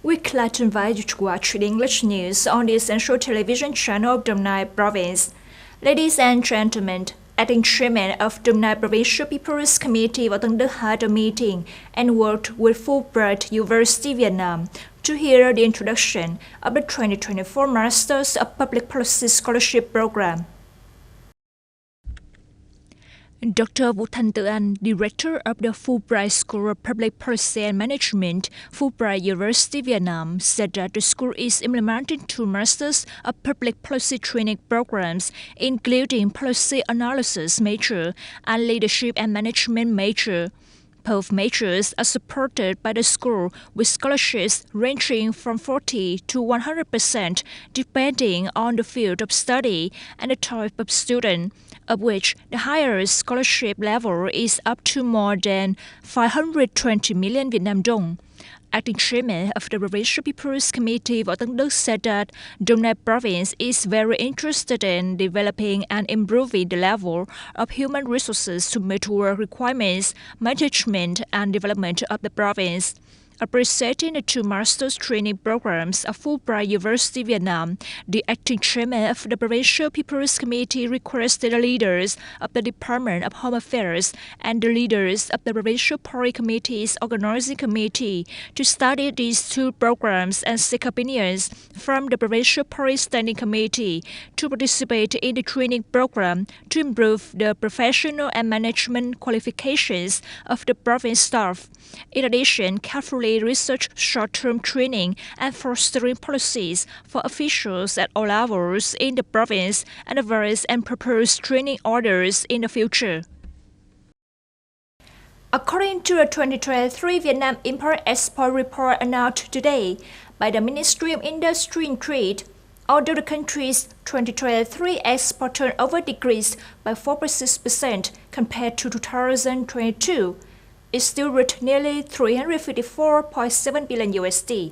We'd like to invite you to watch the English news on the essential television channel of Đồng Nai Province. Ladies and gentlemen, acting chairman of Đồng Nai Provincial People's Committee Võ Tân Đức had a meeting and worked with Fulbright University Vietnam to hear the introduction of the 2024 Masters of Public Policy Scholarship Program. Dr. Vũ Thanh Tự Anh, Director of the Fulbright School of Public Policy and Management, Fulbright University Vietnam, said that the school is implementing 2 Masters of Public Policy training programs, including Policy Analysis major and Leadership and Management major. Both majors are supported by the school with scholarships ranging from 40 to 100% depending on the field of study and the type of student, of which the higher scholarship level is up to more than 520 million Vietnam dong. Acting chairman of the Provincial People's Committee Võ Tân Đức said that Đồng Nai Province is very interested in developing and improving the level of human resources to meet work requirements, management and development of the province. Appreciating the 2 master's training programs of Fulbright University Vietnam, the acting chairman of the Provincial People's Committee requested the leaders of the Department of Home Affairs and the leaders of the Provincial Party Committee's Organizing Committee to study these 2 programs and seek opinions from the Provincial Party Standing Committee to participate in the training program to improve the professional and management qualifications of the province staff. In addition, carefully research short-term training and fostering policies for officials at all levels in the province and the various and proposed training orders in the future. According to the 2023 Vietnam Import-Export Report announced today by the Ministry of Industry and Trade, although the country's 2023 export turnover decreased by 4.6% compared to 2022, it still reached nearly $354.7 billion USD.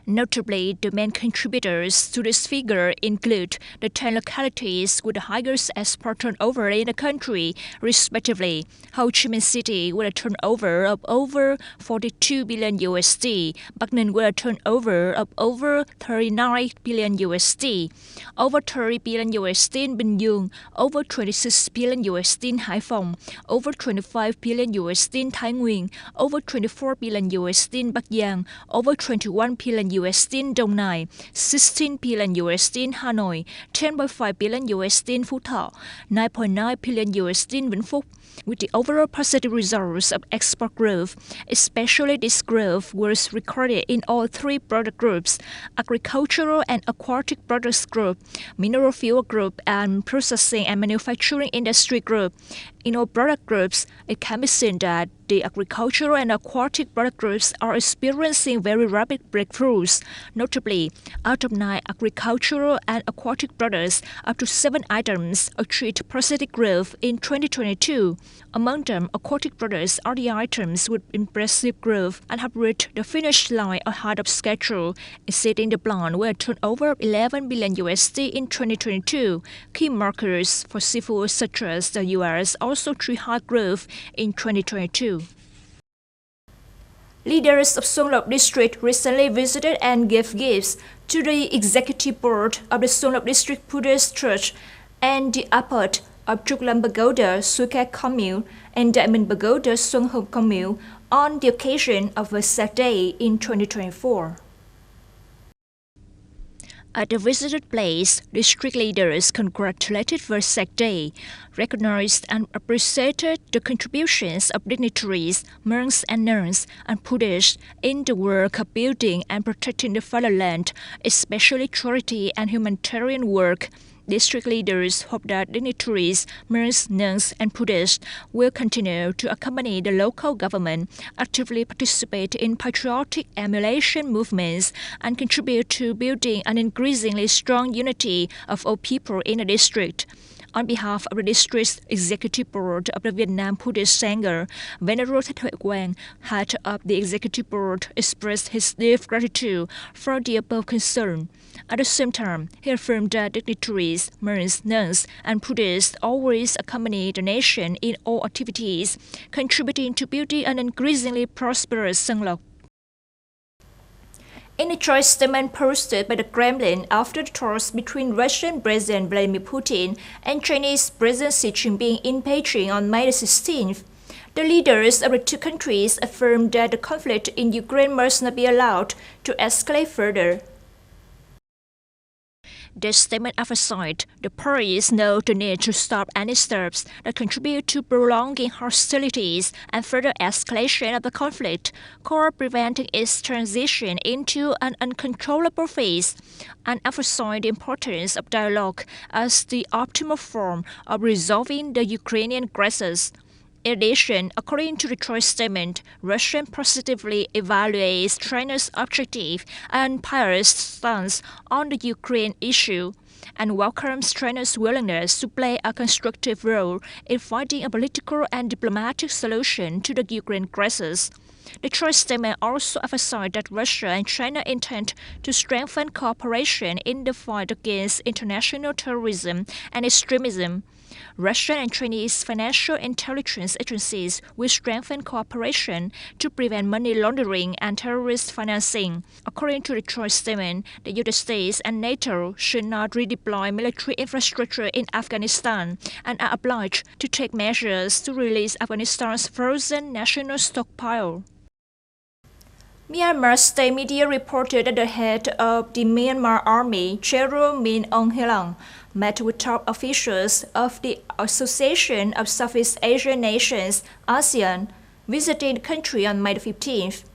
Notably, the main contributors to this figure include the 10 localities with the highest export turnover in the country, respectively: Ho Chi Minh City with a turnover of over 42 billion USD, Bắc Ninh with a turnover of over 39 billion USD, over 30 billion USD in Bình Dương, over 26 billion USD in Hải Phòng, over 25 billion USD in Thái Nguyên, over 24 billion USD in Bắc Giang, over 21 billion USD in Đồng Nai, 16 billion USD in Hanoi, 10.5 billion USD in Phú Thọ, 9.9 billion USD in Vĩnh Phúc. With the overall positive results of export growth, especially this growth was recorded in all 3 product groups: agricultural and aquatic products group, mineral fuel group, and processing and manufacturing industry group. In all product groups, it can be seen that the agricultural and aquatic product groups are experiencing very rapid breakthroughs. Notably, out of 9 agricultural and aquatic products, up to 7 items achieved positive growth in 2022. Among them, aquatic products are the items with impressive growth and have reached the finish line ahead of schedule, exceeding the plan with a turnover of 11 billion USD in 2022. Key markers for seafood such as the US also drew high growth in 2022. Leaders of Xuân Lộc District recently visited and gave gifts to the executive board of the Xuân Lộc District Buddhist Church and the abbot of Trúc Lâm Pagoda Suối Cá Commune and Diamond Pagoda Xuân Hồng Commune on the occasion of Vesak Day in 2024. At the visited place, district leaders congratulated Vesak Day, recognized and appreciated the contributions of dignitaries, monks and nuns, and Buddhists in the work of building and protecting the fatherland, especially charity and humanitarian work. District leaders hope that dignitaries, monks, nuns, and Buddhists will continue to accompany the local government, actively participate in patriotic emulation movements, and contribute to building an increasingly strong unity of all people in the district. On behalf of the district's executive board of the Vietnam Buddhist Sangha, Venerable Thích Huệ Quang, head of the executive board, expressed his deep gratitude for the above concern. At the same time, he affirmed that dignitaries, monks, nuns, and Buddhists always accompany the nation in all activities, contributing to building an increasingly prosperous Xuân Lộc. In a joint statement posted by the Kremlin after the talks between Russian President Vladimir Putin and Chinese President Xi Jinping in Beijing on May 16th, the leaders of the two countries affirmed that the conflict in Ukraine must not be allowed to escalate further. The statement emphasized the parties know the need to stop any steps that contribute to prolonging hostilities and further escalation of the conflict, or preventing its transition into an uncontrollable phase, and emphasized the importance of dialogue as the optimal form of resolving the Ukrainian crisis. In addition, according to the joint statement, Russia positively evaluates China's objective and unbiased stance on the Ukraine issue and welcomes China's willingness to play a constructive role in finding a political and diplomatic solution to the Ukraine crisis. The joint statement also emphasized that Russia and China intend to strengthen cooperation in the fight against international terrorism and extremism. Russian and Chinese financial intelligence agencies will strengthen cooperation to prevent money laundering and terrorist financing. According to the joint statement, the United States and NATO should not redeploy military infrastructure in Afghanistan and are obliged to take measures to release Afghanistan's frozen national stockpile. Myanmar state media reported that the head of the Myanmar Army, General Min Aung Hlaing, met with top officials of the Association of Southeast Asian Nations, ASEAN, visiting the country on May 15th.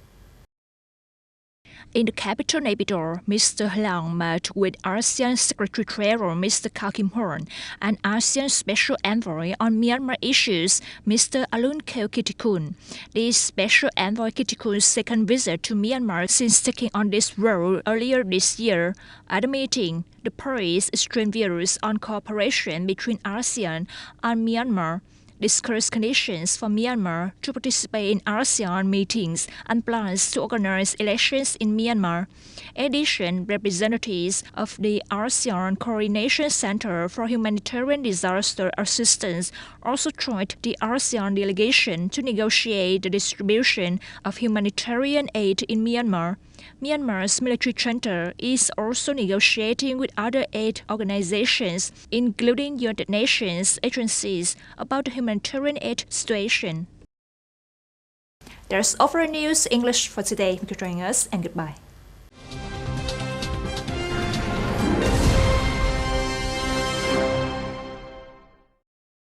In the capital Naypyidaw, Mr. Hlaing met with ASEAN Secretary-General Mr. Kao Kim Hoorn and ASEAN Special Envoy on Myanmar issues, Mr. Alunkeo Kittikul. This Special Envoy Kittikul's second visit to Myanmar since taking on this role earlier this year. At the meeting, the parties exchanged views on cooperation between ASEAN and Myanmar, discussed conditions for Myanmar to participate in ASEAN meetings and plans to organize elections in Myanmar. In addition, representatives of the ASEAN Coordination Center for Humanitarian Disaster Assistance also joined the ASEAN delegation to negotiate the distribution of humanitarian aid in Myanmar. Myanmar's military junta is also negotiating with other aid organizations, including United Nations agencies, about the humanitarian aid situation. That's all for news English for today. Thank you for joining us and goodbye.